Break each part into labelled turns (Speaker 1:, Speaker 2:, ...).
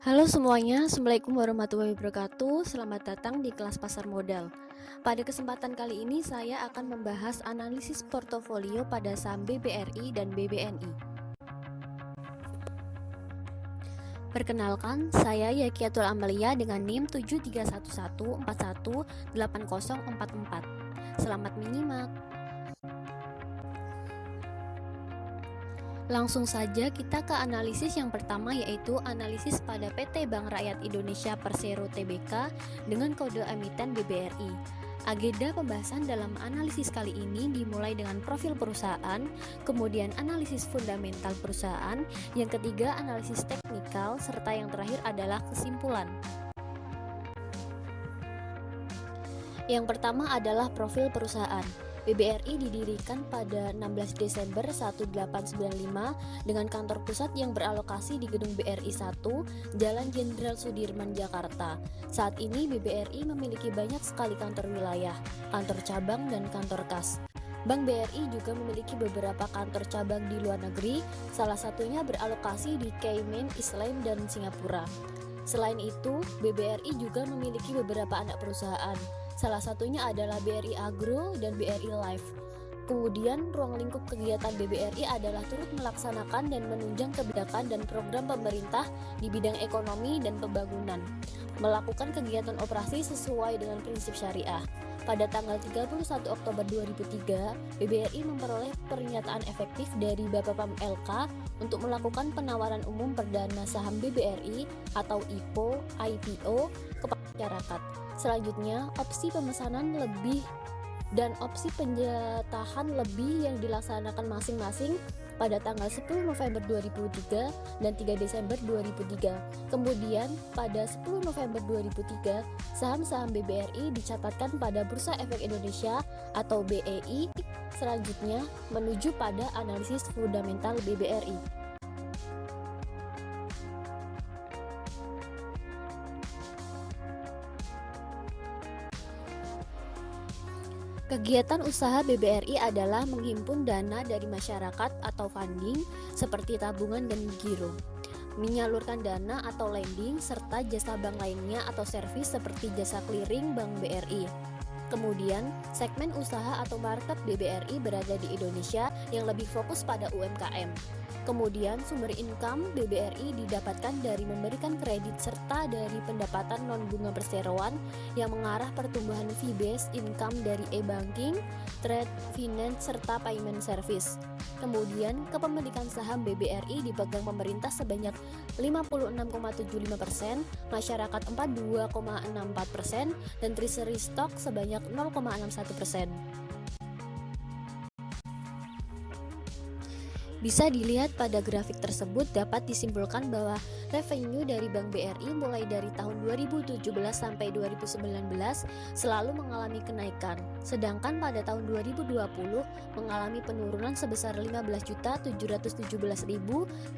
Speaker 1: Halo semuanya, Assalamualaikum warahmatullahi wabarakatuh. Selamat datang di kelas pasar modal. Pada kesempatan kali ini saya akan membahas analisis portofolio pada saham BBRI dan BBNI. Perkenalkan, saya Yakiatul Amalia dengan NIM 7311418044. Selamat menyimak. Langsung saja kita ke analisis yang pertama, yaitu analisis pada PT Bank Rakyat Indonesia Persero Tbk dengan kode emiten BBRI. Agenda pembahasan dalam analisis kali ini dimulai dengan profil perusahaan, kemudian analisis fundamental perusahaan, yang ketiga analisis teknikal, serta yang terakhir adalah kesimpulan. Yang pertama adalah profil perusahaan. BBRI didirikan pada 16 Desember 1895 dengan kantor pusat yang beralokasi di Gedung BRI 1, Jalan Jenderal Sudirman, Jakarta. Saat ini BBRI memiliki banyak sekali kantor wilayah, kantor cabang, dan kantor kas. Bank BRI juga memiliki beberapa kantor cabang di luar negeri, salah satunya beralokasi di Cayman Islands dan Singapura. Selain itu, BBRI juga memiliki beberapa anak perusahaan. Salah satunya adalah BRI Agro dan BRI Life. Kemudian, ruang lingkup kegiatan BBRI adalah turut melaksanakan dan menunjang kebijakan dan program pemerintah di bidang ekonomi dan pembangunan, melakukan kegiatan operasi sesuai dengan prinsip syariah. Pada tanggal 31 Oktober 2003, BBRI memperoleh pernyataan efektif dari Bapak Pam LK untuk melakukan penawaran umum perdana saham BBRI atau IPO kepada masyarakat. Selanjutnya, opsi pemesanan lebih dan opsi penjatahan lebih yang dilaksanakan masing-masing pada tanggal 10 November 2003 dan 3 Desember 2003. Kemudian, pada 10 November 2003, saham-saham BBRI dicatatkan pada Bursa Efek Indonesia atau BEI. Selanjutnya, menuju pada analisis fundamental BBRI. Kegiatan usaha BBRI adalah menghimpun dana dari masyarakat atau funding seperti tabungan dan giro, menyalurkan dana atau lending, serta jasa bank lainnya atau servis seperti jasa clearing Bank BRI. Kemudian, segmen usaha atau market BBRI berada di Indonesia yang lebih fokus pada UMKM. Kemudian, sumber income BBRI didapatkan dari memberikan kredit serta dari pendapatan non-bunga perseroan yang mengarah pertumbuhan fee-based income dari e-banking, trade finance, serta payment service. Kemudian, kepemilikan saham BBRI dipegang pemerintah sebanyak 56,75%, masyarakat 42,64%, dan treasury stock sebanyak 0,61%. Bisa dilihat pada grafik tersebut dapat disimpulkan bahwa revenue dari Bank BRI mulai dari tahun 2017 sampai 2019 selalu mengalami kenaikan, sedangkan pada tahun 2020 mengalami penurunan sebesar Rp15.717.856,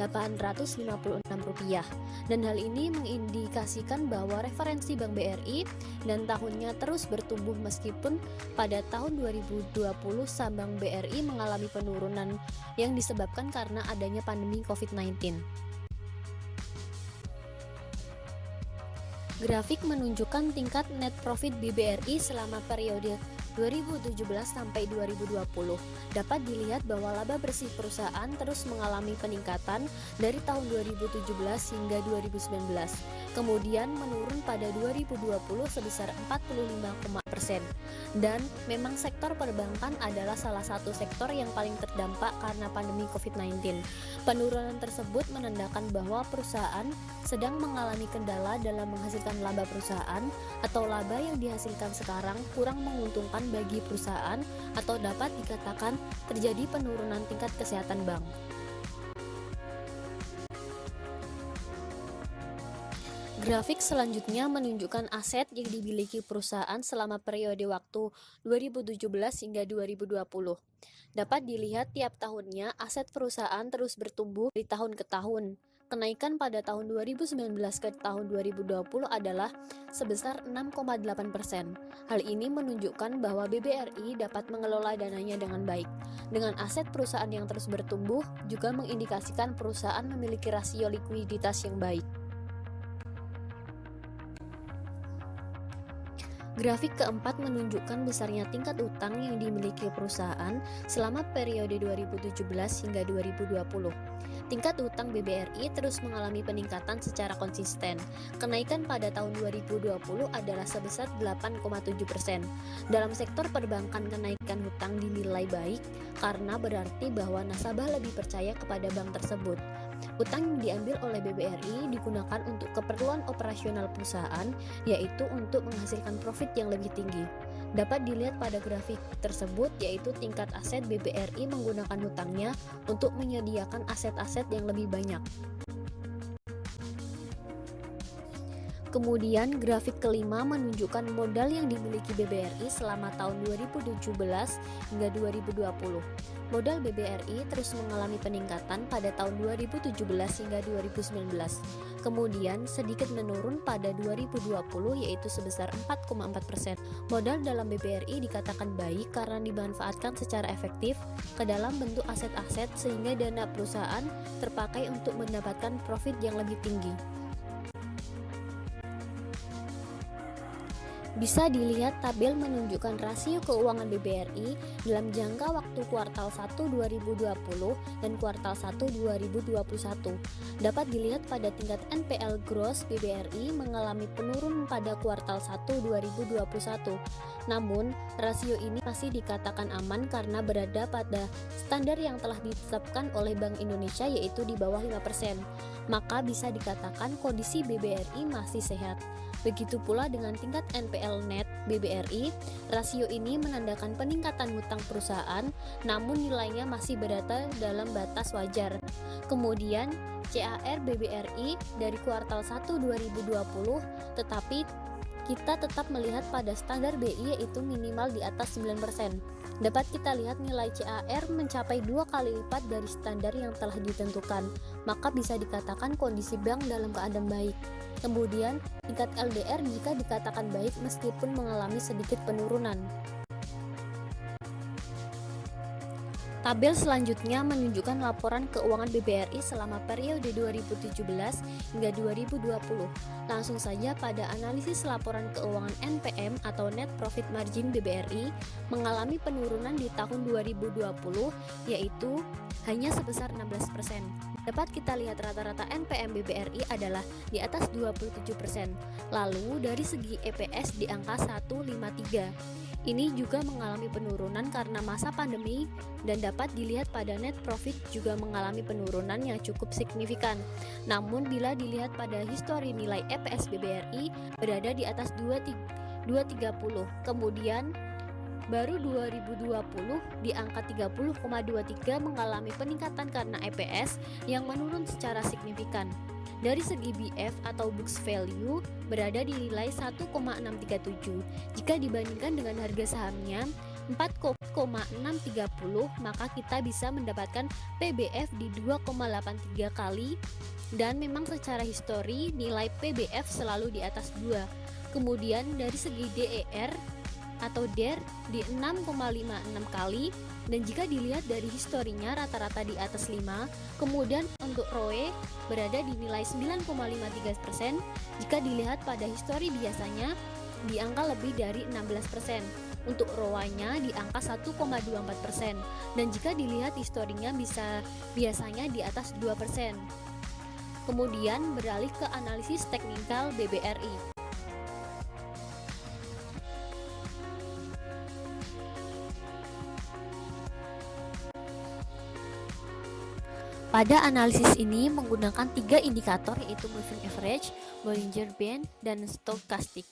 Speaker 1: dan hal ini mengindikasikan bahwa referensi Bank BRI dan tahunnya terus bertumbuh meskipun pada tahun 2020 saham Bank BRI mengalami penurunan yang disebabkan karena adanya pandemi COVID-19. Grafik menunjukkan tingkat net profit BBRI selama periode 2017 sampai 2020. Dapat dilihat bahwa laba bersih perusahaan terus mengalami peningkatan dari tahun 2017 hingga 2019. Kemudian menurun pada 2020 sebesar 45,%. Dan memang sektor perbankan adalah salah satu sektor yang paling terdampak karena pandemi COVID-19. Penurunan tersebut menandakan bahwa perusahaan sedang mengalami kendala dalam menghasilkan laba perusahaan atau laba yang dihasilkan sekarang kurang menguntungkan bagi perusahaan atau dapat dikatakan terjadi penurunan tingkat kesehatan bank. Grafik selanjutnya menunjukkan aset yang dimiliki perusahaan selama periode waktu 2017 hingga 2020. Dapat dilihat tiap tahunnya aset perusahaan terus bertumbuh dari tahun ke tahun. Kenaikan pada tahun 2019 ke tahun 2020 adalah sebesar 6,8%. Hal ini menunjukkan bahwa BBRI dapat mengelola dananya dengan baik. Dengan aset perusahaan yang terus bertumbuh, juga mengindikasikan perusahaan memiliki rasio likuiditas yang baik. Grafik keempat menunjukkan besarnya tingkat utang yang dimiliki perusahaan selama periode 2017 hingga 2020. Tingkat utang BBRI terus mengalami peningkatan secara konsisten. Kenaikan pada tahun 2020 adalah sebesar 8,7%. Dalam sektor perbankan, kenaikan hutang dinilai baik karena berarti bahwa nasabah lebih percaya kepada bank tersebut. Utang yang diambil oleh BBRI digunakan untuk keperluan operasional perusahaan, yaitu untuk menghasilkan profit yang lebih tinggi. Dapat dilihat pada grafik tersebut, yaitu tingkat aset BBRI menggunakan hutangnya untuk menyediakan aset-aset yang lebih banyak. Kemudian grafik kelima menunjukkan modal yang dimiliki BBRI selama tahun 2017 hingga 2020. Modal BBRI terus mengalami peningkatan pada tahun 2017 hingga 2019. Kemudian sedikit menurun pada 2020 yaitu sebesar 4,4%. Modal dalam BBRI dikatakan baik karena dimanfaatkan secara efektif ke dalam bentuk aset-aset sehingga dana perusahaan terpakai untuk mendapatkan profit yang lebih tinggi. Bisa dilihat tabel menunjukkan rasio keuangan BBRI dalam jangka waktu kuartal 1 2020 dan kuartal 1 2021. Dapat dilihat pada tingkat NPL gross BBRI mengalami penurunan pada kuartal 1 2021. Namun, rasio ini masih dikatakan aman karena berada pada standar yang telah ditetapkan oleh Bank Indonesia yaitu di bawah 5%. Maka bisa dikatakan kondisi BBRI masih sehat. Begitu pula dengan tingkat NPL net BBRI, rasio ini menandakan peningkatan hutang perusahaan, namun nilainya masih berada dalam batas wajar. Kemudian CAR BBRI dari kuartal 1 2020, tetapi kita tetap melihat pada standar BI yaitu minimal di atas 9%. Dapat kita lihat nilai CAR mencapai 2 kali lipat dari standar yang telah ditentukan, maka bisa dikatakan kondisi bank dalam keadaan baik. Kemudian, tingkat LDR jika dikatakan baik meskipun mengalami sedikit penurunan. Tabel selanjutnya menunjukkan laporan keuangan BBRI selama periode 2017 hingga 2020. Langsung saja pada analisis laporan keuangan NPM atau Net Profit Margin BBRI mengalami penurunan di tahun 2020 yaitu hanya sebesar 16%. Dapat kita lihat rata-rata NPM BBRI adalah di atas 27%. Lalu dari segi EPS di angka 153. Ini juga mengalami penurunan karena masa pandemi dan dapat dilihat pada net profit juga mengalami penurunan yang cukup signifikan. Namun bila dilihat pada histori nilai EPS BBRI berada di atas 230. Kemudian baru 2020 di angka 30,23 mengalami peningkatan karena EPS yang menurun secara signifikan. Dari segi BF atau books value berada di nilai 1,637. Jika dibandingkan dengan harga sahamnya 4,630, maka kita bisa mendapatkan PBF di 2,83 kali dan memang secara histori nilai PBF selalu di atas 2. Kemudian dari segi DER atau DER di 6,56 kali dan jika dilihat dari historinya rata-rata di atas 5. Kemudian untuk ROE berada di nilai 9,53%. Jika dilihat pada histori biasanya di angka lebih dari 16%. Untuk ROA-nya di angka 1,24% dan jika dilihat historinya biasanya di atas 2%. Kemudian beralih ke analisis teknikal BBRI. Pada analisis ini menggunakan 3 indikator yaitu moving average, Bollinger Band, dan stochastic.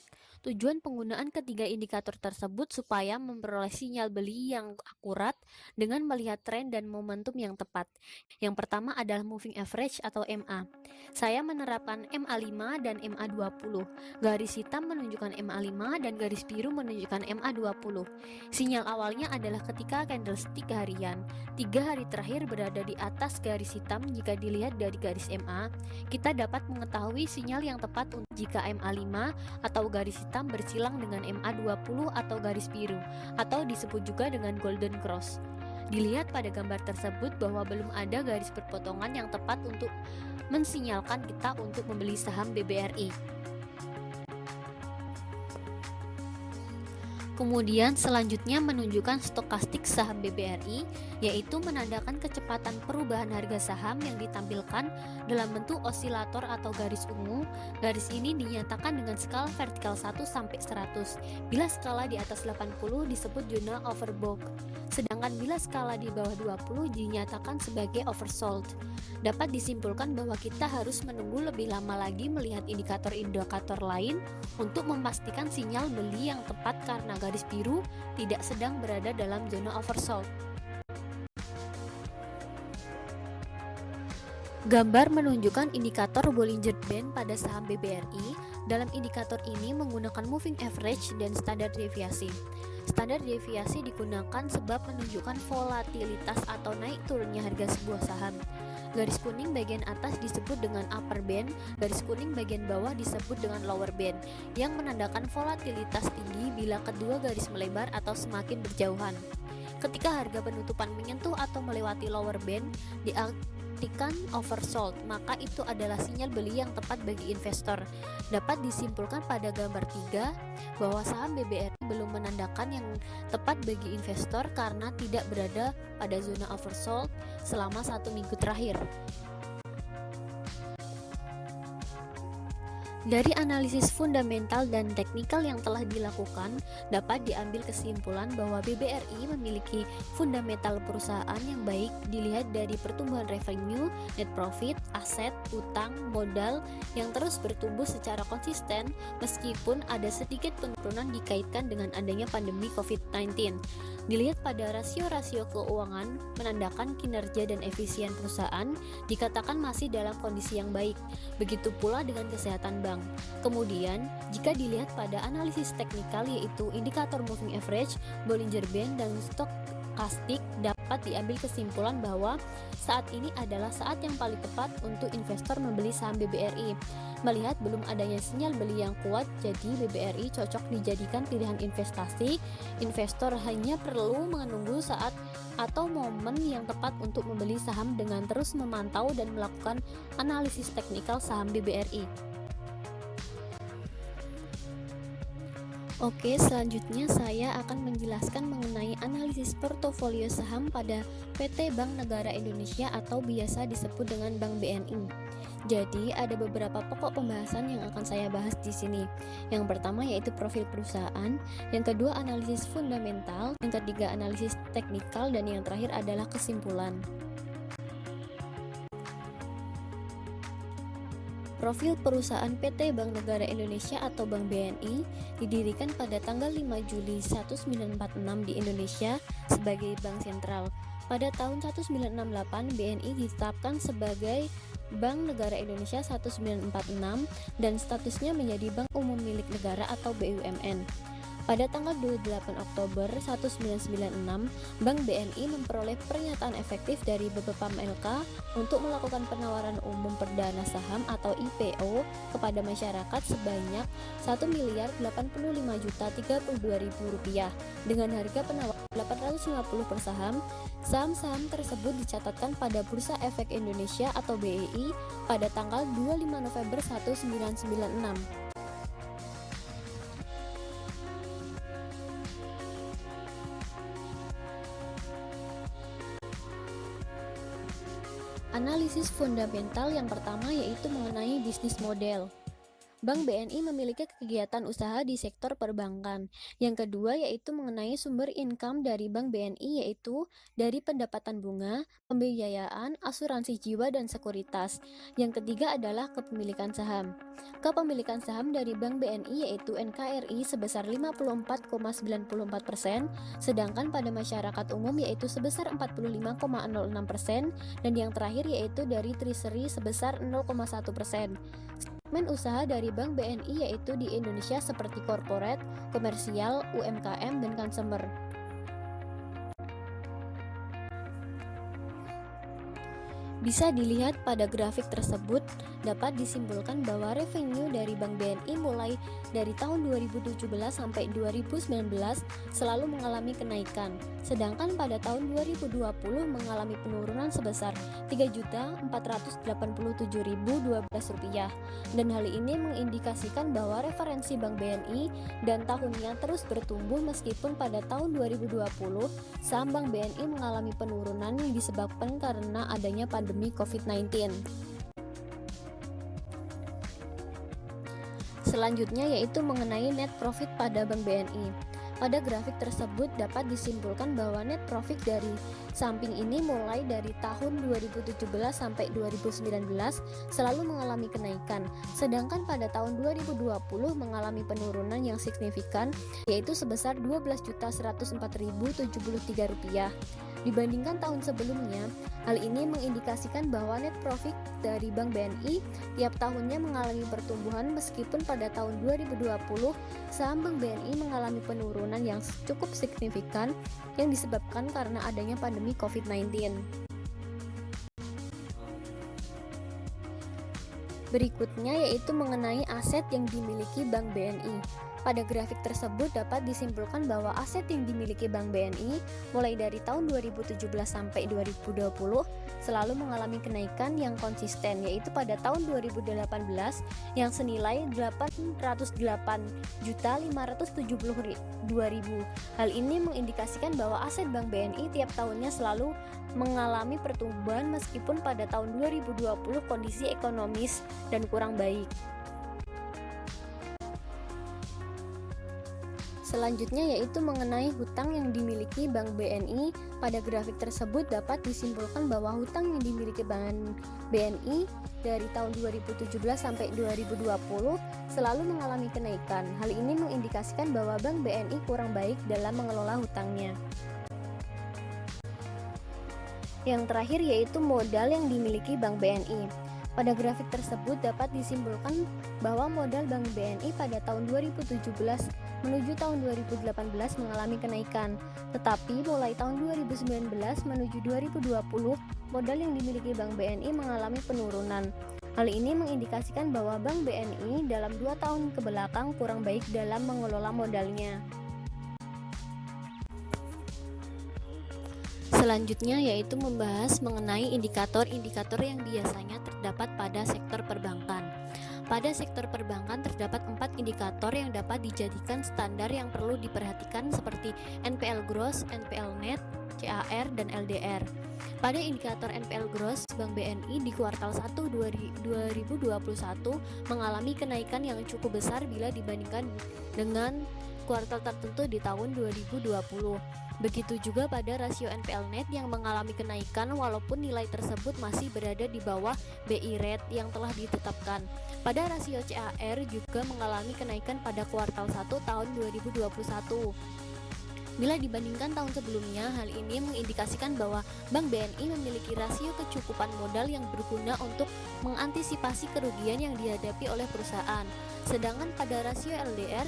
Speaker 1: Tujuan penggunaan ketiga indikator tersebut supaya memperoleh sinyal beli yang akurat dengan melihat tren dan momentum yang tepat. Yang pertama adalah moving average atau MA. Saya menerapkan MA5 dan MA20. Garis hitam menunjukkan MA5 dan garis biru menunjukkan MA20. Sinyal awalnya adalah ketika candlestick harian. 3 hari terakhir berada di atas garis hitam. Jika dilihat dari garis MA, kita dapat mengetahui sinyal yang tepat jika MA5 atau garis hitam bersilang dengan MA20 atau garis biru atau disebut juga dengan golden cross. Dilihat pada gambar tersebut bahwa belum ada garis perpotongan yang tepat untuk mensinyalkan kita untuk membeli saham BBRI. Kemudian selanjutnya menunjukkan stokastik saham BBRI, yaitu menandakan kecepatan perubahan harga saham yang ditampilkan dalam bentuk osilator atau garis ungu. Garis ini dinyatakan dengan skala vertikal 1 sampai 100. Bila skala di atas 80 disebut zona overbought, sedangkan bila skala di bawah 20 dinyatakan sebagai oversold. Dapat disimpulkan bahwa kita harus menunggu lebih lama lagi melihat indikator-indikator lain untuk memastikan sinyal beli yang tepat karena garis biru tidak sedang berada dalam zona oversold. Gambar menunjukkan indikator Bollinger Band pada saham BBRI. Dalam indikator ini menggunakan moving average dan standar deviasi. Standar deviasi digunakan sebab menunjukkan volatilitas atau naik turunnya harga sebuah saham. Garis kuning bagian atas disebut dengan upper band, garis kuning bagian bawah disebut dengan lower band, yang menandakan volatilitas tinggi bila kedua garis melebar atau semakin berjauhan. Ketika harga penutupan menyentuh atau melewati lower band, diartikan oversold, maka itu adalah sinyal beli yang tepat bagi investor. Dapat disimpulkan pada gambar 3 bahwa saham BBRI belum menandakan yang tepat bagi investor karena tidak berada pada zona oversold selama 1 minggu terakhir. Dari analisis fundamental dan teknikal yang telah dilakukan, dapat diambil kesimpulan bahwa BBRI memiliki fundamental perusahaan yang baik dilihat dari pertumbuhan revenue, net profit, aset, utang, modal yang terus bertumbuh secara konsisten meskipun ada sedikit penurunan dikaitkan dengan adanya pandemi COVID-19. Dilihat pada rasio-rasio keuangan menandakan kinerja dan efisien perusahaan dikatakan masih dalam kondisi yang baik. Begitu pula dengan kesehatan bank. Kemudian, jika dilihat pada analisis teknikal yaitu indikator moving average, Bollinger Band dan stokastik, dapat diambil kesimpulan bahwa saat ini adalah saat yang paling tepat untuk investor membeli saham BBRI. Melihat belum adanya sinyal beli yang kuat, jadi BBRI cocok dijadikan pilihan investasi. Investor hanya perlu menunggu saat atau momen yang tepat untuk membeli saham dengan terus memantau dan melakukan analisis teknikal saham BBRI. Oke, selanjutnya saya akan menjelaskan mengenai analisis portofolio saham pada PT Bank Negara Indonesia atau biasa disebut dengan Bank BNI. Jadi, ada beberapa pokok pembahasan yang akan saya bahas di sini. Yang pertama yaitu profil perusahaan, yang kedua analisis fundamental, yang ketiga analisis teknikal, dan yang terakhir adalah kesimpulan. Profil perusahaan PT Bank Negara Indonesia atau Bank BNI didirikan pada tanggal 5 Juli 1946 di Indonesia sebagai bank sentral. Pada tahun 1968, BNI ditetapkan sebagai Bank Negara Indonesia 1946 dan statusnya menjadi Bank Umum Milik Negara atau BUMN. Pada tanggal 28 Oktober 1996, Bank BNI memperoleh pernyataan efektif dari BPPAM LK untuk melakukan penawaran umum perdana saham atau IPO kepada masyarakat sebanyak Rp1.085.032.000 dengan harga penawaran 850 per saham. Saham-saham tersebut dicatatkan pada Bursa Efek Indonesia atau BEI pada tanggal 25 November 1996. Analisis fundamental yang pertama yaitu mengenai bisnis model. Bank BNI memiliki kegiatan usaha di sektor perbankan. Yang kedua yaitu mengenai sumber income dari Bank BNI yaitu dari pendapatan bunga, pembiayaan, asuransi jiwa dan sekuritas. Yang ketiga adalah kepemilikan saham. Kepemilikan saham dari Bank BNI yaitu NKRI sebesar 54,94%, sedangkan pada masyarakat umum yaitu sebesar 45,06%, dan yang terakhir yaitu dari Treasury sebesar 0,1%. Segmen usaha dari Bank BNI yaitu di Indonesia seperti corporate, komersial, UMKM, dan consumer. Bisa dilihat pada grafik tersebut, dapat disimpulkan bahwa revenue dari Bank BNI mulai dari tahun 2017 sampai 2019 selalu mengalami kenaikan, sedangkan pada tahun 2020 mengalami penurunan sebesar Rp3.487.012, dan hal ini mengindikasikan bahwa referensi Bank BNI dan tahunnya terus bertumbuh meskipun pada tahun 2020 saham Bank BNI mengalami penurunan yang disebabkan karena adanya pandemi COVID-19. Selanjutnya yaitu mengenai net profit pada Bank BNI. Pada grafik tersebut dapat disimpulkan bahwa net profit dari samping ini mulai dari tahun 2017 sampai 2019 selalu mengalami kenaikan, sedangkan pada tahun 2020 mengalami penurunan yang signifikan yaitu sebesar Rp12.104.073. Dibandingkan tahun sebelumnya, hal ini mengindikasikan bahwa net profit dari Bank BNI tiap tahunnya mengalami pertumbuhan meskipun pada tahun 2020 saham Bank BNI mengalami penurunan yang cukup signifikan yang disebabkan karena adanya pandemi COVID-19. Berikutnya yaitu mengenai aset yang dimiliki Bank BNI. Pada grafik tersebut dapat disimpulkan bahwa aset yang dimiliki Bank BNI mulai dari tahun 2017 sampai 2020 selalu mengalami kenaikan yang konsisten, yaitu pada tahun 2018 yang senilai Rp808.572.000. Hal ini mengindikasikan bahwa aset Bank BNI tiap tahunnya selalu mengalami pertumbuhan meskipun pada tahun 2020 kondisi ekonomis dan kurang baik. Selanjutnya yaitu mengenai hutang yang dimiliki Bank BNI. Pada grafik tersebut dapat disimpulkan bahwa hutang yang dimiliki Bank BNI dari tahun 2017 sampai 2020 selalu mengalami kenaikan. Hal ini mengindikasikan bahwa Bank BNI kurang baik dalam mengelola hutangnya. Yang terakhir yaitu modal yang dimiliki Bank BNI. Pada grafik tersebut dapat disimpulkan bahwa modal Bank BNI pada tahun 2017 menuju tahun 2018 mengalami kenaikan, tetapi mulai tahun 2019 menuju 2020 modal yang dimiliki Bank BNI mengalami penurunan. Hal ini mengindikasikan bahwa Bank BNI dalam 2 tahun kebelakang kurang baik dalam mengelola modalnya. Selanjutnya yaitu membahas mengenai indikator-indikator yang biasanya terdapat pada sektor perbankan. Pada sektor perbankan terdapat 4 indikator yang dapat dijadikan standar yang perlu diperhatikan seperti NPL gross, NPL net, CAR, dan LDR. Pada indikator NPL gross, Bank BNI di kuartal 1 2021 mengalami kenaikan yang cukup besar bila dibandingkan dengan kuartal tertentu di tahun 2020. Begitu juga pada rasio NPL net yang mengalami kenaikan walaupun nilai tersebut masih berada di bawah BI rate yang telah ditetapkan. Pada rasio CAR juga mengalami kenaikan pada kuartal 1 tahun 2021. Bila dibandingkan tahun sebelumnya, hal ini mengindikasikan bahwa Bank BNI memiliki rasio kecukupan modal yang berguna untuk mengantisipasi kerugian yang dihadapi oleh perusahaan. Sedangkan pada rasio LDR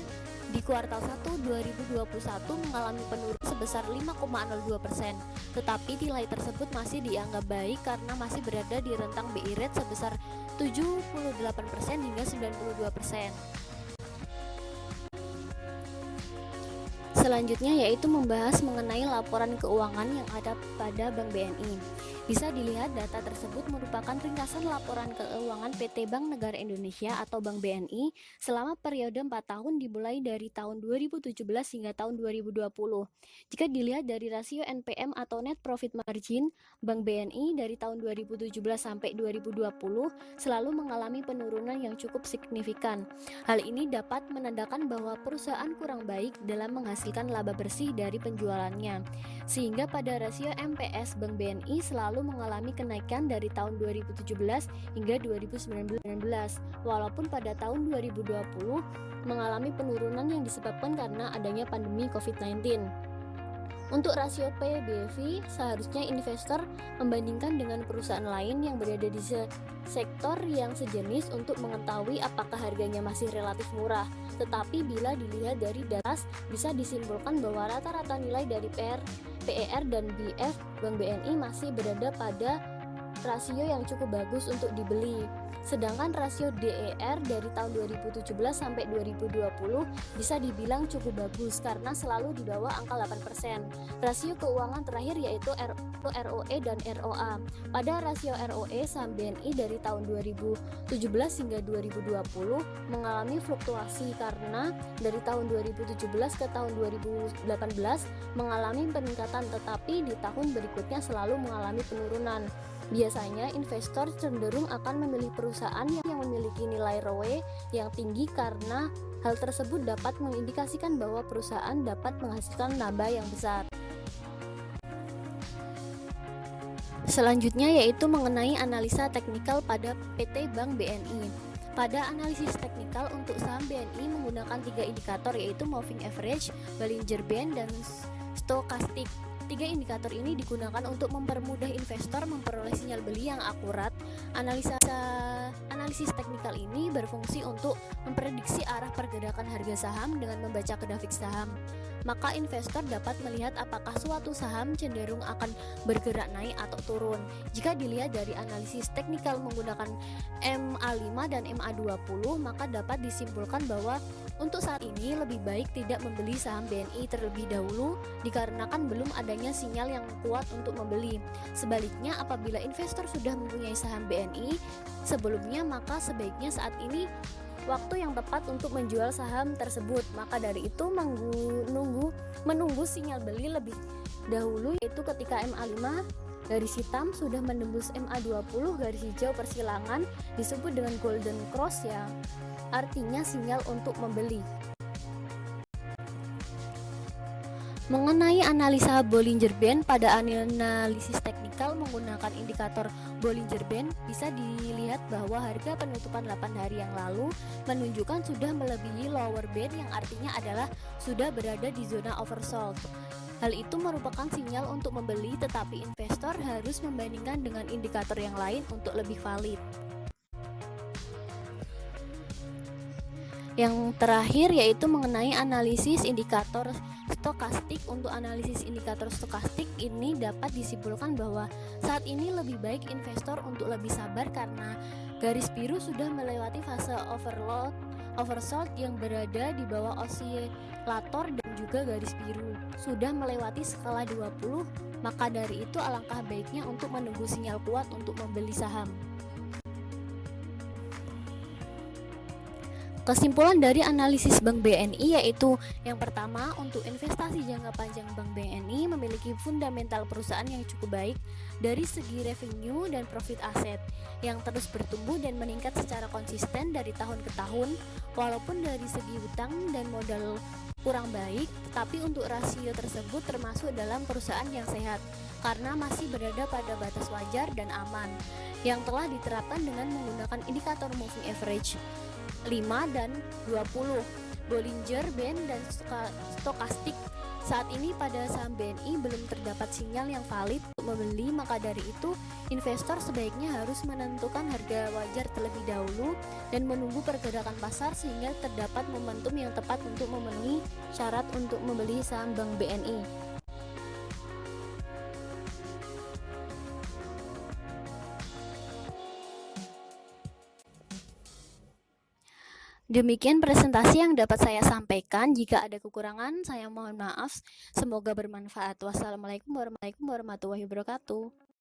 Speaker 1: di kuartal 1 2021 mengalami penurunan sebesar 5,02%, tetapi nilai tersebut masih dianggap baik karena masih berada di rentang BI rate sebesar 78% hingga 92%. Selanjutnya yaitu membahas mengenai laporan keuangan yang ada pada Bank BNI. Bisa dilihat data tersebut merupakan ringkasan laporan keuangan PT Bank Negara Indonesia atau Bank BNI selama periode 4 tahun dimulai dari tahun 2017 hingga tahun 2020. Jika dilihat dari rasio NPM atau Net Profit Margin, Bank BNI dari tahun 2017 sampai 2020 selalu mengalami penurunan yang cukup signifikan. Hal ini dapat menandakan bahwa perusahaan kurang baik dalam menghasilkan laba bersih dari penjualannya, sehingga pada rasio MPS Bank BNI selalu mengalami kenaikan dari tahun 2017 hingga 2019, walaupun pada tahun 2020 mengalami penurunan yang disebabkan karena adanya pandemi COVID-19. Untuk rasio P/BV, seharusnya investor membandingkan dengan perusahaan lain yang berada di sektor yang sejenis untuk mengetahui apakah harganya masih relatif murah. Tetapi bila dilihat dari data, bisa disimpulkan bahwa rata-rata nilai dari PER dan BF Bank BNI masih berada pada rasio yang cukup bagus untuk dibeli. Sedangkan rasio DER dari tahun 2017 sampai 2020 bisa dibilang cukup bagus karena selalu di bawah angka 8%. Rasio keuangan terakhir yaitu ROE dan ROA. Pada rasio ROE, saham BNI dari tahun 2017 hingga 2020 mengalami fluktuasi karena dari tahun 2017 ke tahun 2018 mengalami peningkatan, tetapi di tahun berikutnya selalu mengalami penurunan. Biasanya investor cenderung akan memilih perusahaan yang memiliki nilai ROE yang tinggi karena hal tersebut dapat mengindikasikan bahwa perusahaan dapat menghasilkan laba yang besar. Selanjutnya yaitu mengenai analisa teknikal pada PT Bank BNI. Pada analisis teknikal untuk saham BNI menggunakan 3 indikator yaitu moving average, Bollinger Band, dan stokastik. 3 indikator ini digunakan untuk mempermudah investor memperoleh sinyal beli yang akurat. Analisis teknikal ini berfungsi untuk memprediksi arah pergerakan harga saham dengan membaca grafik saham. Maka investor dapat melihat apakah suatu saham cenderung akan bergerak naik atau turun. Jika dilihat dari analisis teknikal menggunakan MA5 dan MA20, maka dapat disimpulkan bahwa untuk saat ini lebih baik tidak membeli saham BNI terlebih dahulu dikarenakan belum adanya sinyal yang kuat untuk membeli. Sebaliknya, apabila investor sudah mempunyai saham BNI sebelumnya, maka sebaiknya saat ini waktu yang tepat untuk menjual saham tersebut. Maka dari itu menunggu sinyal beli lebih dahulu, yaitu ketika MA5 garis hitam sudah menembus MA20 garis hijau persilangan, disebut dengan golden cross, yang artinya sinyal untuk membeli. Mengenai analisa Bollinger Band, pada analisis teknikal menggunakan indikator Bollinger Band bisa dilihat bahwa harga penutupan 8 hari yang lalu menunjukkan sudah melebihi lower band, yang artinya adalah sudah berada di zona oversold. Hal itu merupakan sinyal untuk membeli, tetapi investor harus membandingkan dengan indikator yang lain untuk lebih valid. Yang terakhir yaitu mengenai analisis indikator stokastik. Untuk analisis indikator stokastik ini dapat disimpulkan bahwa saat ini lebih baik investor untuk lebih sabar karena garis biru sudah melewati fase oversold yang berada di bawah osilator, dan juga garis biru sudah melewati skala 20. Maka dari itu alangkah baiknya untuk menunggu sinyal kuat untuk membeli saham. Kesimpulan dari analisis Bank BNI yaitu yang pertama, untuk investasi jangka panjang Bank BNI memiliki fundamental perusahaan yang cukup baik dari segi revenue dan profit aset yang terus bertumbuh dan meningkat secara konsisten dari tahun ke tahun. Walaupun dari segi hutang dan modal kurang baik, tetapi untuk rasio tersebut termasuk dalam perusahaan yang sehat karena masih berada pada batas wajar dan aman yang telah diterapkan dengan menggunakan indikator moving average 5 dan 20, Bollinger Band, dan stokastik. Saat ini pada saham BNI belum terdapat sinyal yang valid untuk membeli, maka dari itu investor sebaiknya harus menentukan harga wajar terlebih dahulu dan menunggu pergerakan pasar sehingga terdapat momentum yang tepat untuk memenuhi syarat untuk membeli saham Bank BNI. Demikian presentasi yang dapat saya sampaikan. Jika ada kekurangan, saya mohon maaf. Semoga bermanfaat. Wassalamualaikum warahmatullahi wabarakatuh.